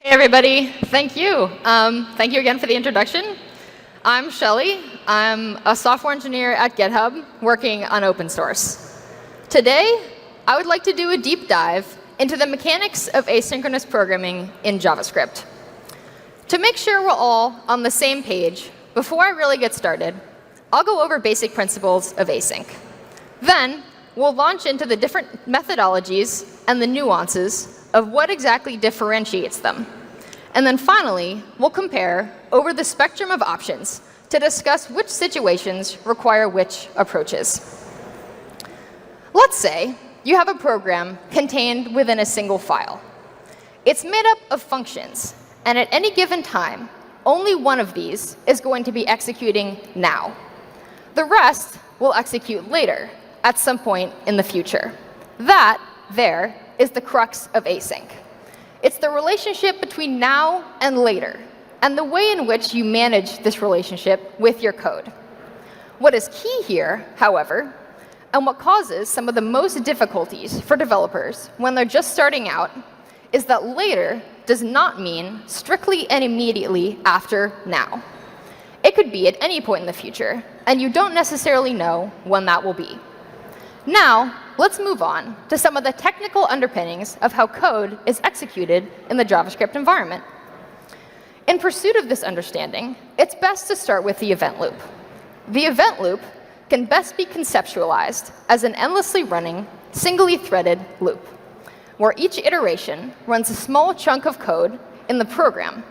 Hey everybody, thank you. Thank you again for the introduction. I'm Shelly. I'm a software engineer at GitHub working on open source. Today, I would like to do a deep dive into the mechanics of asynchronous programming in JavaScript. To make sure we're all on the same page, before I really get started, I'll go over basic principles of async. Then, we'll launch into the different methodologies and the nuances of what exactly differentiates them. And then finally, we'll compare over the spectrum of options to discuss which situations require which approaches. Let's say you have a program contained within a single file. It's made up of functions, and at any given time, only one of these is going to be executing now. The rest will execute later, at some point in the future. That, there, is the crux of async. It's the relationship between now and later, and the way in which you manage this relationship with your code. What is key here, however, and what causes some of the most difficulties for developers when they're just starting out, is that later does not mean strictly and immediately after now. It could be at any point in the future, and you don't necessarily know when that will be. Now, let's move on to some of the technical underpinnings of how code is executed in the JavaScript environment. In pursuit of this understanding, it's best to start with the event loop. The event loop can best be conceptualized as an endlessly running, singly threaded loop, where each iteration runs a small chunk of code in the program.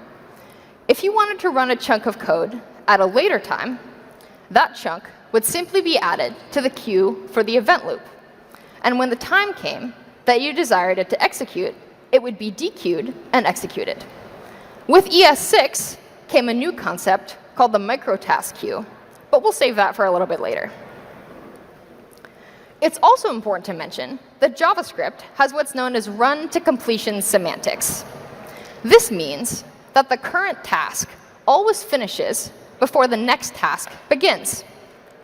If you wanted to run a chunk of code at a later time, that chunk would simply be added to the queue for the event loop. And when the time came that you desired it to execute, it would be dequeued and executed. With ES6 came a new concept called the microtask queue, but we'll save that for a little bit later. It's also important to mention that JavaScript has what's known as run-to-completion semantics. This means that the current task always finishes before the next task begins,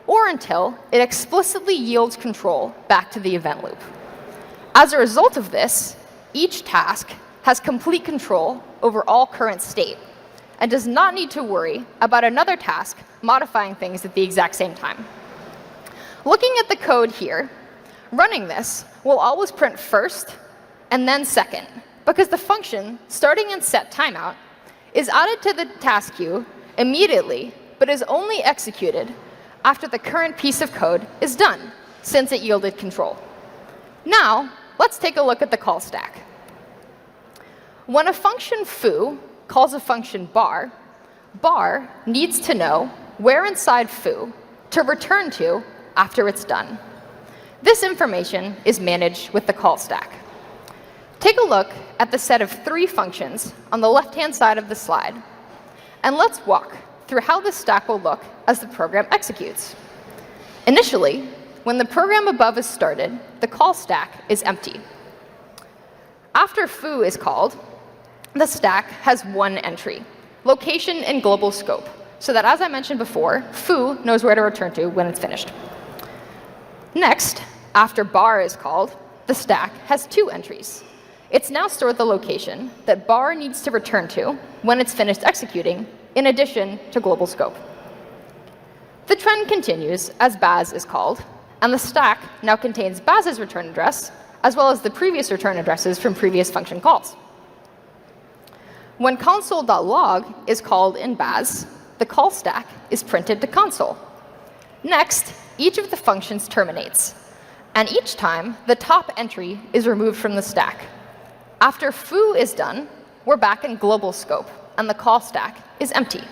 or until it explicitly yields control back to the event loop. As a result of this, each task has complete control over all current state and does not need to worry about another task modifying things at the exact same time. Looking at the code here, running this will always print first and then second, because the function starting and set timeout is added to the task queue immediately, but is only executed after the current piece of code is done, since it yielded control. Now, let's take a look at the call stack. When a function foo calls a function bar, bar needs to know where inside foo to return to after it's done. This information is managed with the call stack. Take a look at the set of 3 functions on the left-hand side of the slide, and let's walk through how this stack will look as the program executes. Initially, when the program above is started, the call stack is empty. After foo is called, the stack has one entry, location and global scope, so that, as I mentioned before, foo knows where to return to when it's finished. Next, after bar is called, the stack has 2 entries. It's now stored the location that bar needs to return to when it's finished executing, in addition to global scope. The trend continues as baz is called, and the stack now contains baz's return address, as well as the previous return addresses from previous function calls. When console.log is called in baz, the call stack is printed to console. Next, each of the functions terminates, and each time, the top entry is removed from the stack. After foo is done, we're back in global scope, and the call stack is empty.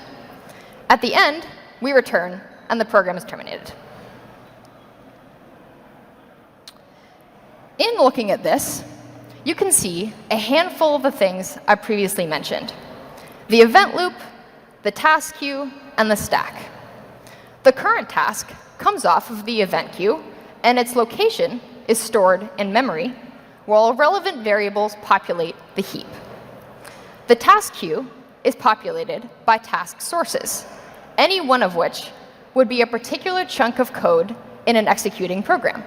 At the end, we return, and the program is terminated. In looking at this, you can see a handful of the things I previously mentioned: the event loop, the task queue, and the stack. The current task comes off of the event queue, and its location is stored in memory, while relevant variables populate the heap. The task queue is populated by task sources, any one of which would be a particular chunk of code in an executing program.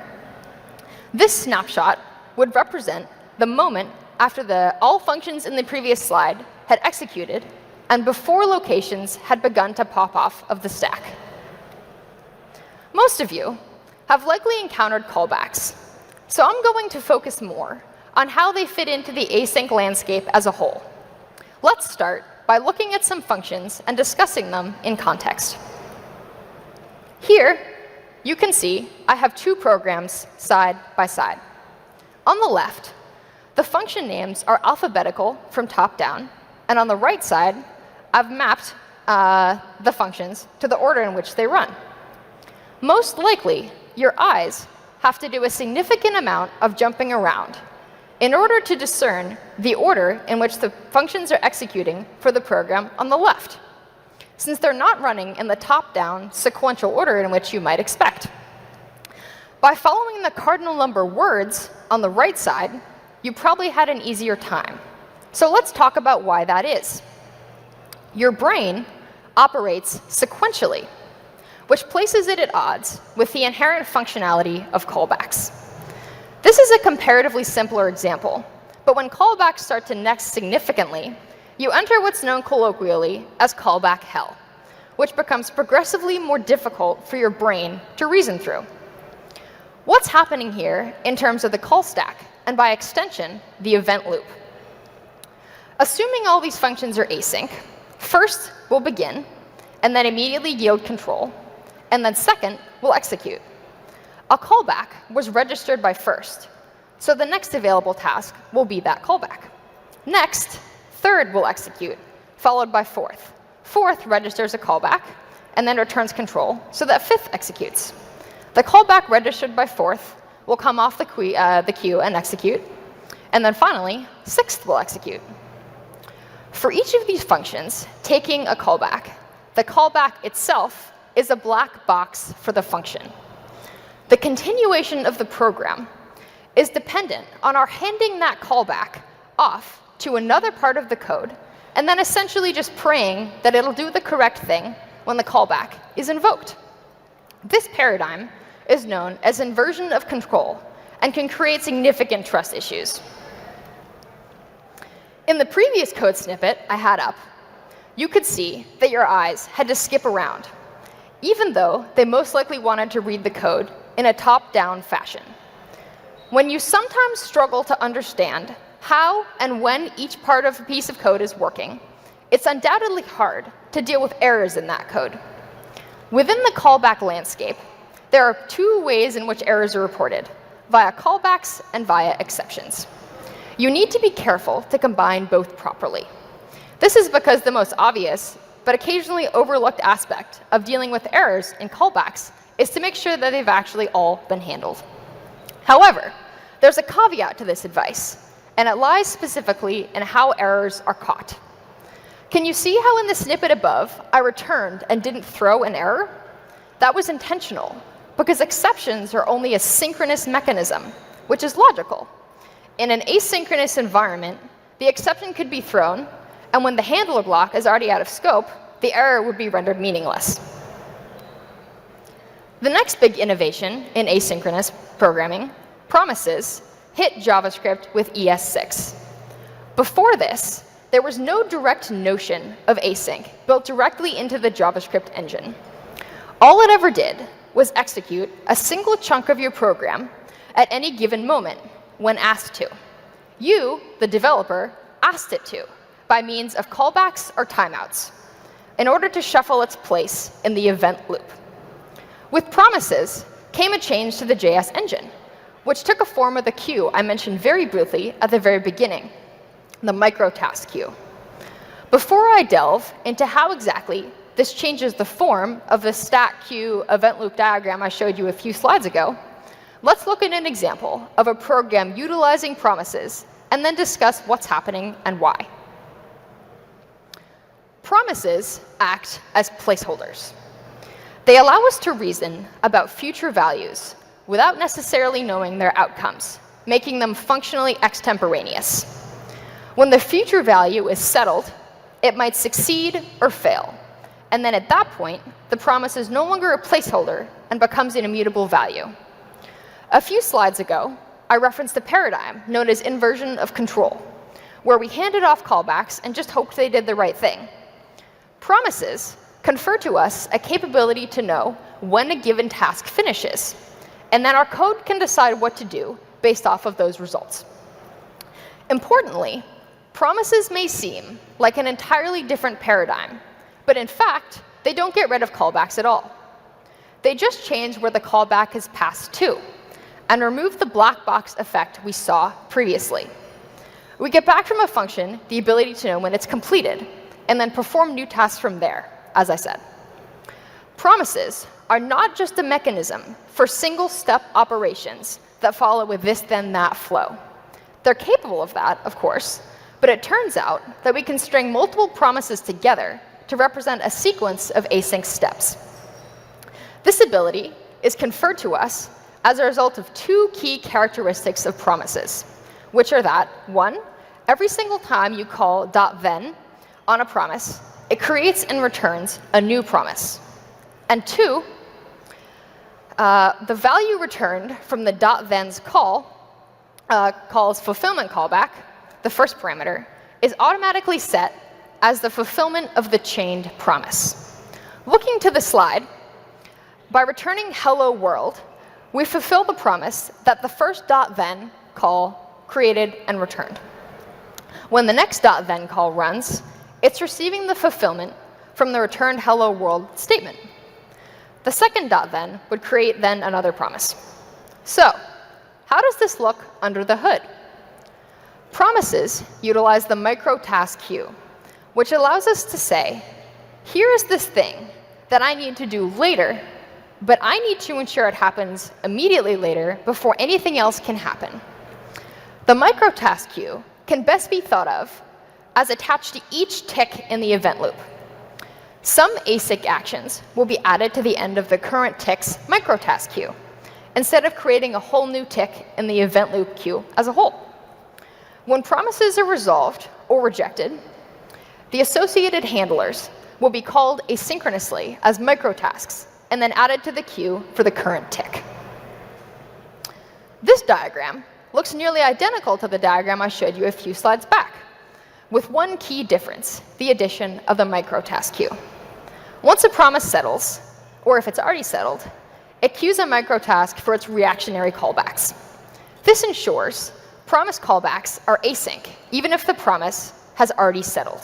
This snapshot would represent the moment after all functions in the previous slide had executed and before locations had begun to pop off of the stack. Most of you have likely encountered callbacks, so I'm going to focus more on how they fit into the async landscape as a whole. Let's start by looking at some functions and discussing them in context. Here, you can see I have two programs side by side. On the left, the function names are alphabetical from top down, and on the right side, I've mapped the functions to the order in which they run. Most likely, your eyes have to do a significant amount of jumping around in order to discern the order in which the functions are executing for the program on the left, since they're not running in the top-down sequential order in which you might expect. By following the cardinal number words on the right side, you probably had an easier time. So let's talk about why that is. Your brain operates sequentially, which places it at odds with the inherent functionality of callbacks. This is a comparatively simpler example, but when callbacks start to next significantly, you enter what's known colloquially as callback hell, which becomes progressively more difficult for your brain to reason through. What's happening here in terms of the call stack, and by extension, the event loop? Assuming all these functions are async, first we'll begin, and then immediately yield control, and then second, we'll execute. A callback was registered by first, so the next available task will be that callback. Next, third will execute, followed by fourth. Fourth registers a callback, and then returns control, so that fifth executes. The callback registered by fourth will come off the queue and execute, and then finally, sixth will execute. For each of these functions taking a callback, the callback itself is a black box for the function. The continuation of the program is dependent on our handing that callback off to another part of the code, and then essentially just praying that it'll do the correct thing when the callback is invoked. This paradigm is known as inversion of control and can create significant trust issues. In the previous code snippet I had up, you could see that your eyes had to skip around, even though they most likely wanted to read the code in a top-down fashion. When you sometimes struggle to understand how and when each part of a piece of code is working, it's undoubtedly hard to deal with errors in that code. Within the callback landscape, there are two ways in which errors are reported, via callbacks and via exceptions. You need to be careful to combine both properly. This is because the most obvious, but occasionally overlooked aspect of dealing with errors in callbacks is to make sure that they've actually all been handled. However, there's a caveat to this advice, and it lies specifically in how errors are caught. Can you see how in the snippet above, I returned and didn't throw an error? That was intentional, because exceptions are only a synchronous mechanism, which is logical. In an asynchronous environment, the exception could be thrown, and when the handler block is already out of scope, the error would be rendered meaningless. The next big innovation in asynchronous programming, promises, hit JavaScript with ES6. Before this, there was no direct notion of async built directly into the JavaScript engine. All it ever did was execute a single chunk of your program at any given moment when asked to. You, the developer, asked it to by means of callbacks or timeouts in order to shuffle its place in the event loop. With promises came a change to the JS engine, which took a form of the queue I mentioned very briefly at the very beginning, the microtask queue. Before I delve into how exactly this changes the form of the stack queue event loop diagram I showed you a few slides ago, let's look at an example of a program utilizing promises and then discuss what's happening and why. Promises act as placeholders. They allow us to reason about future values without necessarily knowing their outcomes, making them functionally extemporaneous. When the future value is settled, it might succeed or fail. And then at that point, the promise is no longer a placeholder and becomes an immutable value. A few slides ago, I referenced a paradigm known as inversion of control, where we handed off callbacks and just hoped they did the right thing. Promises confer to us a capability to know when a given task finishes, and then our code can decide what to do based off of those results. Importantly, promises may seem like an entirely different paradigm, but in fact, they don't get rid of callbacks at all. They just change where the callback is passed to, and remove the black box effect we saw previously. We get back from a function the ability to know when it's completed, and then perform new tasks from there, as I said. Promises are not just a mechanism for single-step operations that follow a this, then, that flow. They're capable of that, of course, but it turns out that we can string multiple promises together to represent a sequence of async steps. This ability is conferred to us as a result of two key characteristics of promises, which are that, one, every single time you call .then on a promise, it creates and returns a new promise. And two, the value returned from the .then's call's fulfillment callback, the first parameter, is automatically set as the fulfillment of the chained promise. Looking to the slide, by returning hello world, we fulfill the promise that the first .then call created and returned. When the next .then call runs, it's receiving the fulfillment from the returned hello world statement. The second .then would create then another promise. So, how does this look under the hood? Promises utilize the micro-task queue, which allows us to say, here is this thing that I need to do later, but I need to ensure it happens immediately later before anything else can happen. The micro-task queue can best be thought of as attached to each tick in the event loop. Some async actions will be added to the end of the current tick's micro-task queue, instead of creating a whole new tick in the event loop queue as a whole. When promises are resolved or rejected, the associated handlers will be called asynchronously as microtasks, and then added to the queue for the current tick. This diagram looks nearly identical to the diagram I showed you a few slides back, with one key difference, the addition of the microtask queue. Once a promise settles, or if it's already settled, it queues a microtask for its reactionary callbacks. This ensures promise callbacks are async, even if the promise has already settled.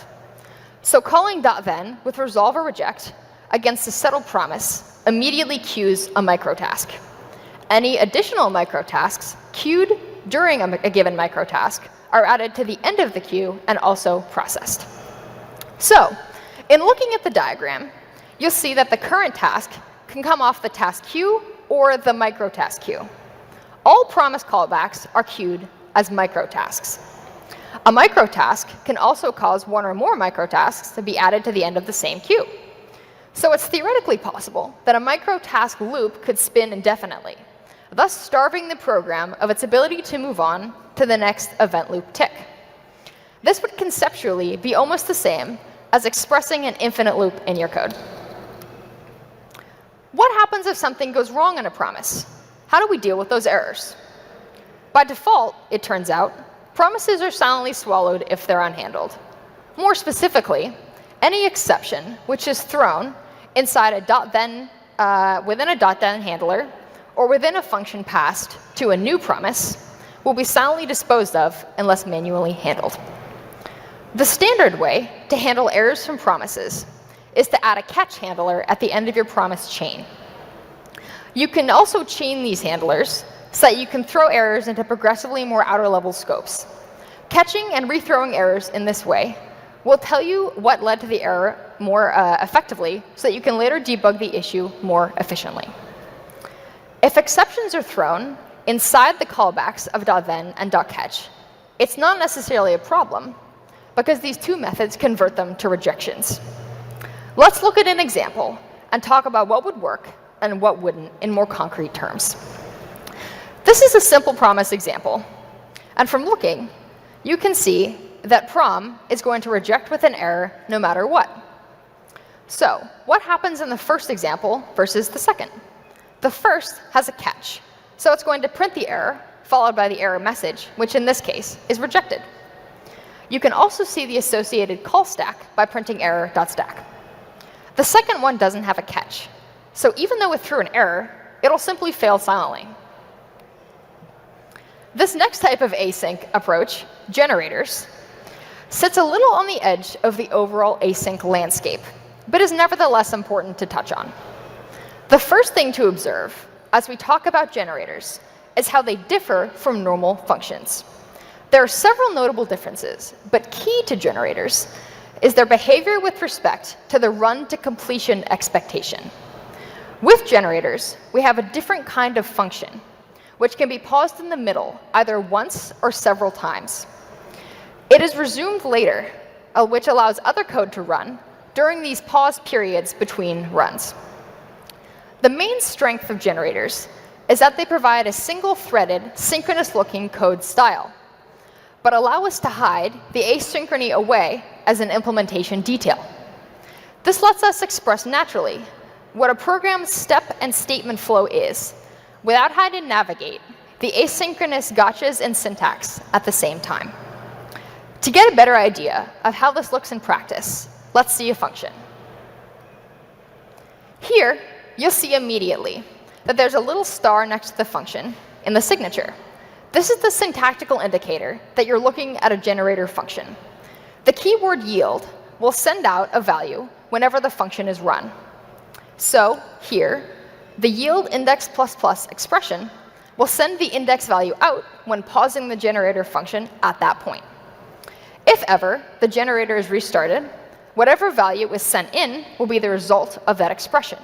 So calling .then with resolve or reject against a settled promise immediately queues a microtask. Any additional microtasks queued during a given microtask are added to the end of the queue and also processed. So, in looking at the diagram, you'll see that the current task can come off the task queue or the microtask queue. All promise callbacks are queued as microtasks. A microtask can also cause one or more microtasks to be added to the end of the same queue. So it's theoretically possible that a microtask loop could spin indefinitely, thus starving the program of its ability to move on to the next event loop tick. This would conceptually be almost the same as expressing an infinite loop in your code. What happens if something goes wrong in a promise? How do we deal with those errors? By default, it turns out, promises are silently swallowed if they're unhandled. More specifically, any exception which is thrown inside a .then, within a .then handler, or within a function passed to a new promise, will be silently disposed of unless manually handled. The standard way to handle errors from promises is to add a catch handler at the end of your promise chain. You can also chain these handlers so that you can throw errors into progressively more outer-level scopes. Catching and rethrowing errors in this way will tell you what led to the error more effectively so that you can later debug the issue more efficiently. If exceptions are thrown inside the callbacks of .then and .catch, it's not necessarily a problem, because these two methods convert them to rejections. Let's look at an example and talk about what would work and what wouldn't in more concrete terms. This is a simple promise example. And from looking, you can see that prom is going to reject with an error no matter what. So what happens in the first example versus the second? The first has a catch. So it's going to print the error, followed by the error message, which in this case is rejected. you can also see the associated call stack by printing error.stack. The second one doesn't have a catch. So even though it threw an error, it'll simply fail silently. This next type of async approach, generators, sits a little on the edge of the overall async landscape, but is nevertheless important to touch on. The first thing to observe as we talk about generators is how they differ from normal functions. There are several notable differences, but key to generators is their behavior with respect to the run-to-completion expectation. With generators, we have a different kind of function, which can be paused in the middle, either once or several times. It is resumed later, which allows other code to run during these pause periods between runs. The main strength of generators is that they provide a single-threaded, synchronous-looking code style, but allow us to hide the asynchrony away as an implementation detail. This lets us express naturally what a program's step and statement flow is, without having to navigate the asynchronous gotchas and syntax at the same time. To get a better idea of how this looks in practice, let's see a function. Here, you'll see immediately that there's a little star next to the function in the signature. This is the syntactical indicator that you're looking at a generator function. The keyword yield will send out a value whenever the function is run. So here, the yield index ++ expression will send the index value out when pausing the generator function at that point. If ever the generator is restarted, whatever value was sent in will be the result of that expression,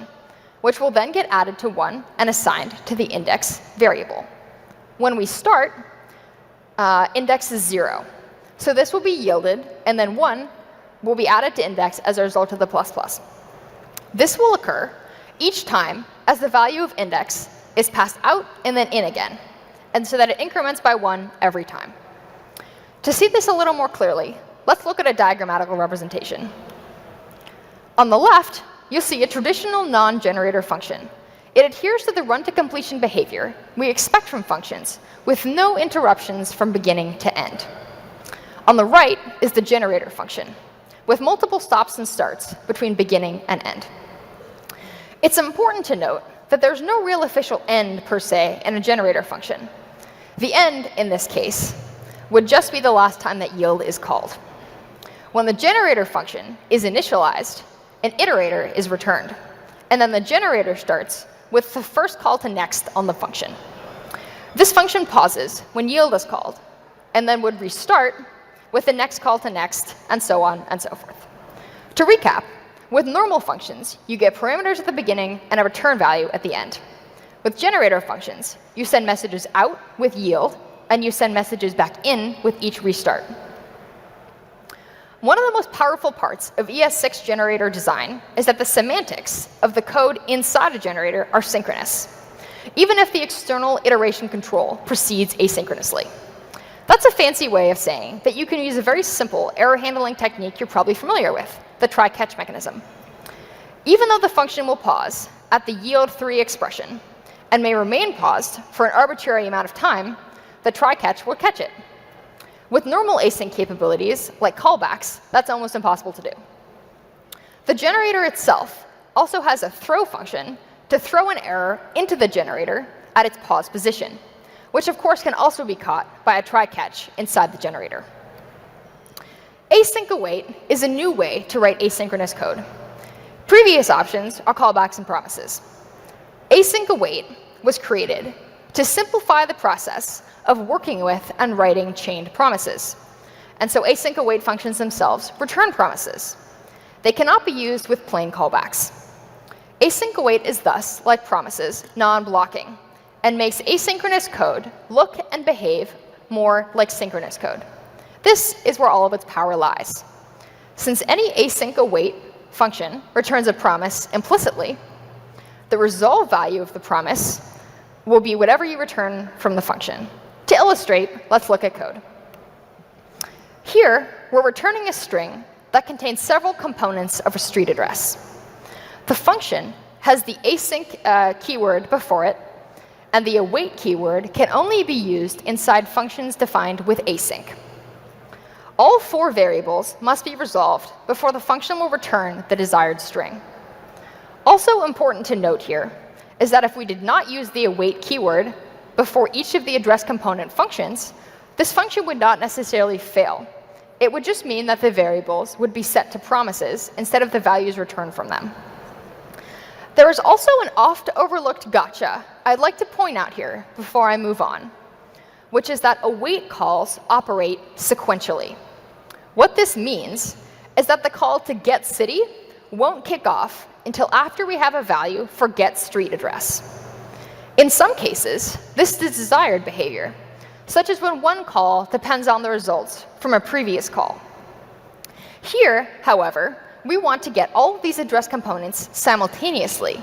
which will then get added to 1 and assigned to the index variable. When we start, index is 0. So this will be yielded, and then 1 will be added to index as a result of the ++. This will occur each time as the value of index is passed out and then in again, and so that it increments by 1 every time. To see this a little more clearly, let's look at a diagrammatical representation. On the left, you'll see a traditional non-generator function. It adheres to the run-to-completion behavior we expect from functions, with no interruptions from beginning to end. On the right is the generator function, with multiple stops and starts between beginning and end. It's important to note that there's no real official end, per se, in a generator function. The end, in this case, would just be the last time that yield is called. When the generator function is initialized, an iterator is returned, and then the generator starts with the first call to next on the function. This function pauses when yield is called, and then would restart with the next call to next, and so on and so forth. To recap, with normal functions, you get parameters at the beginning and a return value at the end. With generator functions, you send messages out with yield, and you send messages back in with each restart. One of the most powerful parts of ES6 generator design is that the semantics of the code inside a generator are synchronous, even if the external iteration control proceeds asynchronously. That's a fancy way of saying that you can use a very simple error handling technique you're probably familiar with, the try-catch mechanism. Even though the function will pause at the yield3 expression and may remain paused for an arbitrary amount of time, the try-catch will catch it. With normal async capabilities, like callbacks, that's almost impossible to do. The generator itself also has a throw function to throw an error into the generator at its pause position, which of course can also be caught by a try-catch inside the generator. Async await is a new way to write asynchronous code. Previous options are callbacks and promises. Async await was created to simplify the process of working with and writing chained promises. And so async await functions themselves return promises. They cannot be used with plain callbacks. Async await is thus, like promises, non-blocking, and makes asynchronous code look and behave more like synchronous code. This is where all of its power lies. Since any async await function returns a promise implicitly, the resolve value of the promise will be whatever you return from the function. To illustrate, let's look at code. Here, we're returning a string that contains several components of a street address. The function has the async keyword before it, and the await keyword can only be used inside functions defined with async. all 4 variables must be resolved before the function will return the desired string. Also important to note here is that if we did not use the await keyword before each of the address component functions, this function would not necessarily fail. It would just mean that the variables would be set to promises instead of the values returned from them. There is also an oft-overlooked gotcha I'd like to point out here before I move on, which is that await calls operate sequentially. What this means is that the call to get city won't kick off until after we have a value for get street address. In some cases, this is desired behavior, such as when one call depends on the results from a previous call. Here, however, we want to get all of these address components simultaneously,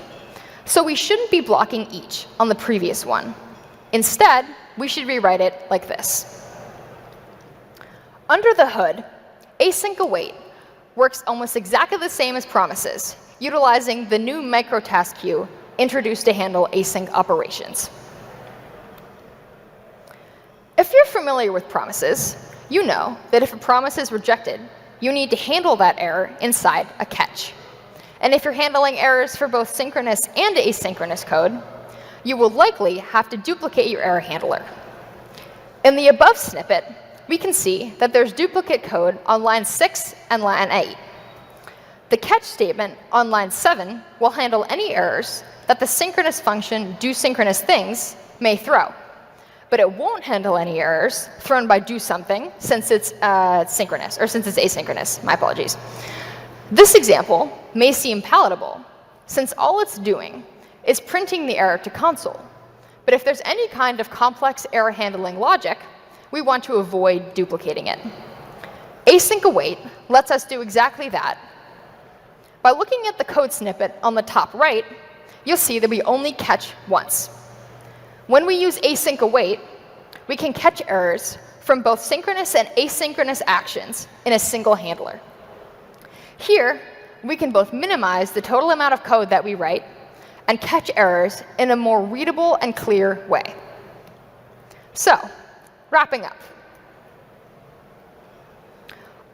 so we shouldn't be blocking each on the previous one. Instead, we should rewrite it like this. Under the hood, async await works almost exactly the same as promises, utilizing the new microtask queue introduced to handle async operations. If you're familiar with promises, you know that if a promise is rejected, you need to handle that error inside a catch. And if you're handling errors for both synchronous and asynchronous code, you will likely have to duplicate your error handler. In the above snippet, we can see that there's duplicate code on line 6 and line 8. The catch statement on line 7 will handle any errors that the synchronous function do synchronous things may throw. But it won't handle any errors thrown by do something since it's synchronous, or since it's asynchronous. My apologies. This example may seem palatable, since all it's doing is printing the error to console. But if there's any kind of complex error handling logic, we want to avoid duplicating it. Async await lets us do exactly that. By looking at the code snippet on the top right, you'll see that we only catch once. When we use async await, we can catch errors from both synchronous and asynchronous actions in a single handler. Here, we can both minimize the total amount of code that we write and catch errors in a more readable and clear way. So, wrapping up.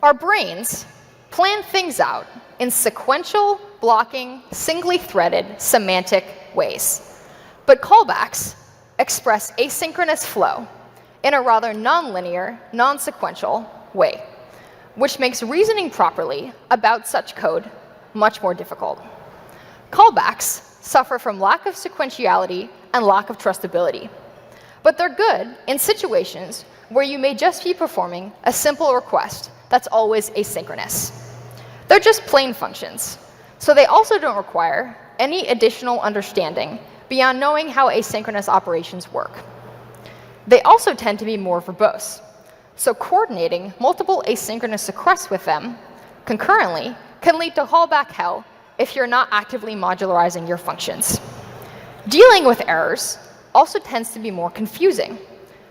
Our brains plan things out in sequential, blocking, singly threaded, semantic ways. But callbacks express asynchronous flow in a rather nonlinear, non-sequential way, which makes reasoning properly about such code much more difficult. Callbacks suffer from lack of sequentiality and lack of trustability. But they're good in situations where you may just be performing a simple request that's always asynchronous. They're just plain functions, so they also don't require any additional understanding beyond knowing how asynchronous operations work. They also tend to be more verbose, so coordinating multiple asynchronous requests with them concurrently can lead to callback hell if you're not actively modularizing your functions. Dealing with errors also tends to be more confusing,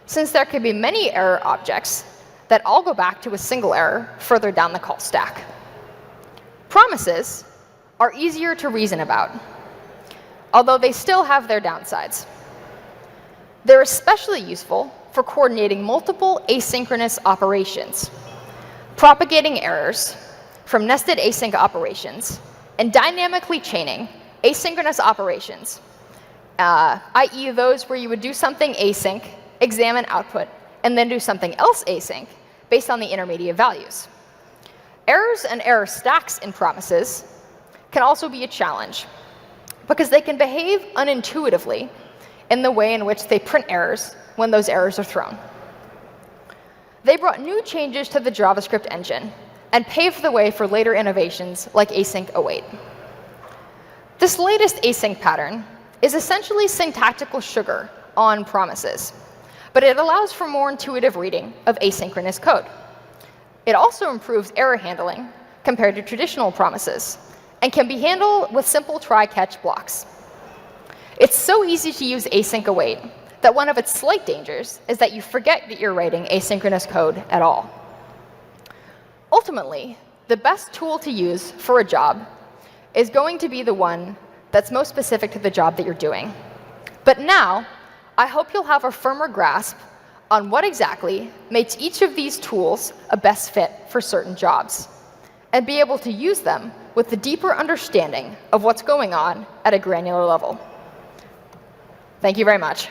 since there could be many error objects that all go back to a single error further down the call stack. Promises are easier to reason about, although they still have their downsides. They're especially useful for coordinating multiple asynchronous operations, propagating errors from nested async operations, and dynamically chaining asynchronous operations, i.e. those where you would do something async, examine output, and then do something else async based on the intermediate values. Errors and error stacks in promises can also be a challenge, because they can behave unintuitively in the way in which they print errors when those errors are thrown. They brought new changes to the JavaScript engine and paved the way for later innovations like async await. This latest async pattern is essentially syntactical sugar on promises, but it allows for more intuitive reading of asynchronous code. It also improves error handling compared to traditional promises, and can be handled with simple try-catch blocks. It's so easy to use async await that one of its slight dangers is that you forget that you're writing asynchronous code at all. Ultimately, the best tool to use for a job is going to be the one that's most specific to the job that you're doing. But now, I hope you'll have a firmer grasp on what exactly makes each of these tools a best fit for certain jobs, and be able to use them with the deeper understanding of what's going on at a granular level. Thank you very much.